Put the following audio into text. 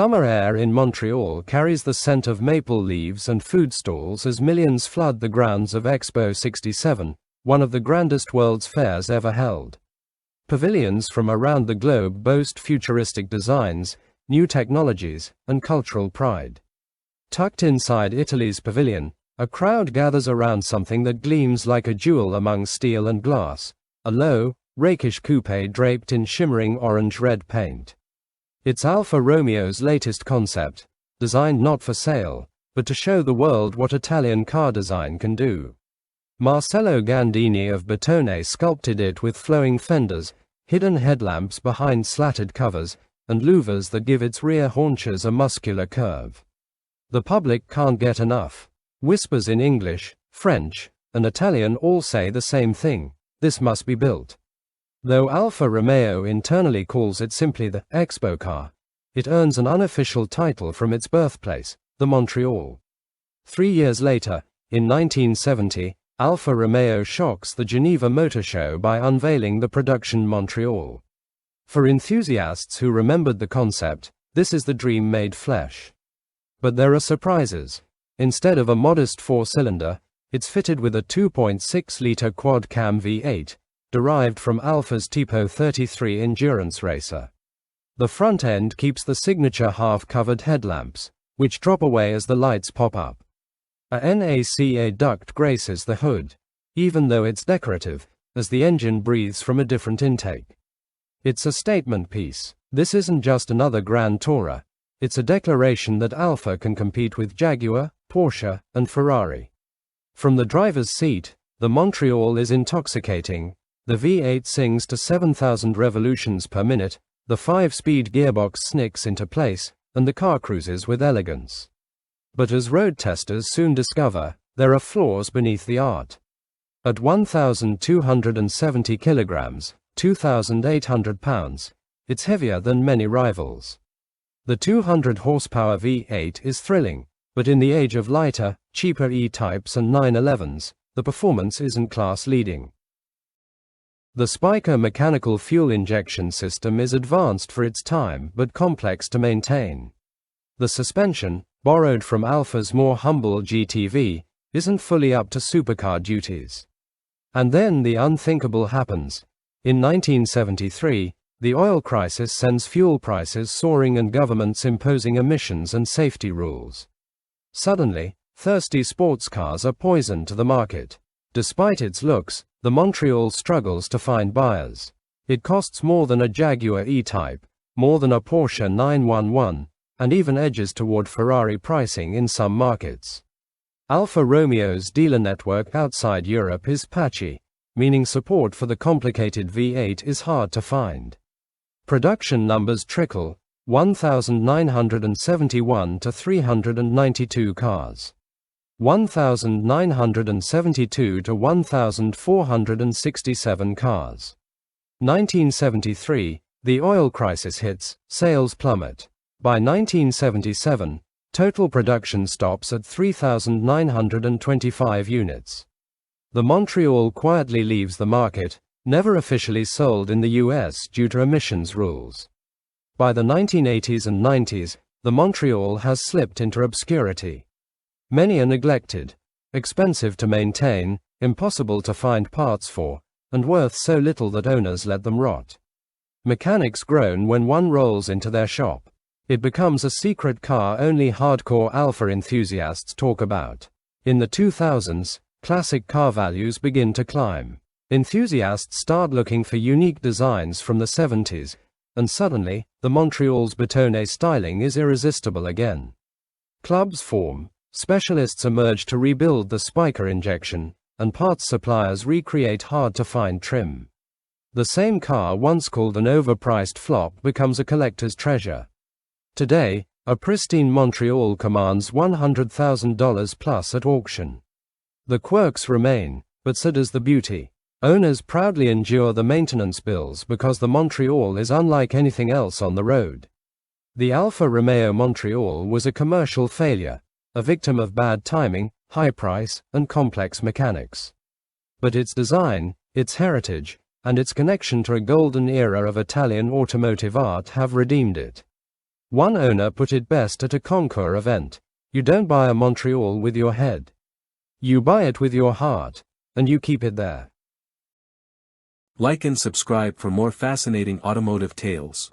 Summer air in Montreal carries the scent of maple leaves and food stalls as millions flood the grounds of Expo 67, one of the grandest World's Fairs ever held. Pavilions from around the globe boast futuristic designs, new technologies, and cultural pride. Tucked inside Italy's pavilion, a crowd gathers around something that gleams like a jewel among steel and glass, a low, rakish coupe draped in shimmering orange-red paint. It's Alfa Romeo's latest concept, designed not for sale, but to show the world what Italian car design can do. Marcello Gandini of Bertone sculpted it with flowing fenders, hidden headlamps behind slatted covers, and louvers that give its rear haunches a muscular curve. The public can't get enough. Whispers in English, French, and Italian all say the same thing: this must be built. Though Alfa Romeo internally calls it simply the Expo car, it earns an unofficial title from its birthplace, the Montreal. 3 years later, in 1970, Alfa Romeo shocks the Geneva Motor Show by unveiling the production Montreal. For enthusiasts who remembered the concept, this is the dream made flesh. But there are surprises. Instead of a modest 4-cylinder, it's fitted with a 2.6-liter quad-cam V8, derived from Alfa's Tipo 33 endurance racer. The front end keeps the signature half-covered headlamps, which drop away as the lights pop up. A NACA duct graces the hood, even though it's decorative, as the engine breathes from a different intake. It's a statement piece. This isn't just another Grand Tourer. It's a declaration that Alfa can compete with Jaguar, Porsche, and Ferrari. From the driver's seat, the Montreal is intoxicating. The V8 sings to 7,000 revolutions per minute, the 5-speed gearbox snicks into place, and the car cruises with elegance. But as road testers soon discover, there are flaws beneath the art. At 1,270 kilograms, 2,800 pounds, it's heavier than many rivals. The 200 horsepower V8 is thrilling, but in the age of lighter, cheaper E-types and 911s, the performance isn't class-leading. The Spyker mechanical fuel injection system is advanced for its time but complex to maintain. The suspension, borrowed from Alfa's more humble GTV, isn't fully up to supercar duties. And then the unthinkable happens. In 1973, the oil crisis sends fuel prices soaring and governments imposing emissions and safety rules. Suddenly, thirsty sports cars are poison to the market. Despite its looks, the Montreal struggles to find buyers. It costs more than a Jaguar E-Type, more than a Porsche 911, and even edges toward Ferrari pricing in some markets. Alfa Romeo's dealer network outside Europe is patchy, meaning support for the complicated V8 is hard to find. Production numbers trickle: 1,971 to 392 cars. 1,972 to 1,467 cars. 1973, the oil crisis hits, sales plummet. By 1977, total production stops at 3,925 units. The Montreal quietly leaves the market, never officially sold in the US due to emissions rules. By the 1980s and 90s, the Montreal has slipped into obscurity. Many are neglected, expensive to maintain, impossible to find parts for, and worth so little that owners let them rot. Mechanics groan when one rolls into their shop. It becomes a secret car only hardcore Alfa enthusiasts talk about. In the 2000s, classic car values begin to climb. Enthusiasts start looking for unique designs from the 70s, and suddenly, the Montreal's Bertone styling is irresistible again. Clubs form. Specialists emerge to rebuild the Spyker injection, and parts suppliers recreate hard-to-find trim. The same car once called an overpriced flop becomes a collector's treasure. Today, a pristine Montreal commands $100,000 plus at auction. The quirks remain, but so does the beauty. Owners proudly endure the maintenance bills because the Montreal is unlike anything else on the road. The Alfa Romeo Montreal was a commercial failure, a victim of bad timing, high price, and complex mechanics. But its design, its heritage, and its connection to a golden era of Italian automotive art have redeemed it. One owner put it best at a Concours event: you don't buy a Montreal with your head. You buy it with your heart, and you keep it there. Like and subscribe for more fascinating automotive tales.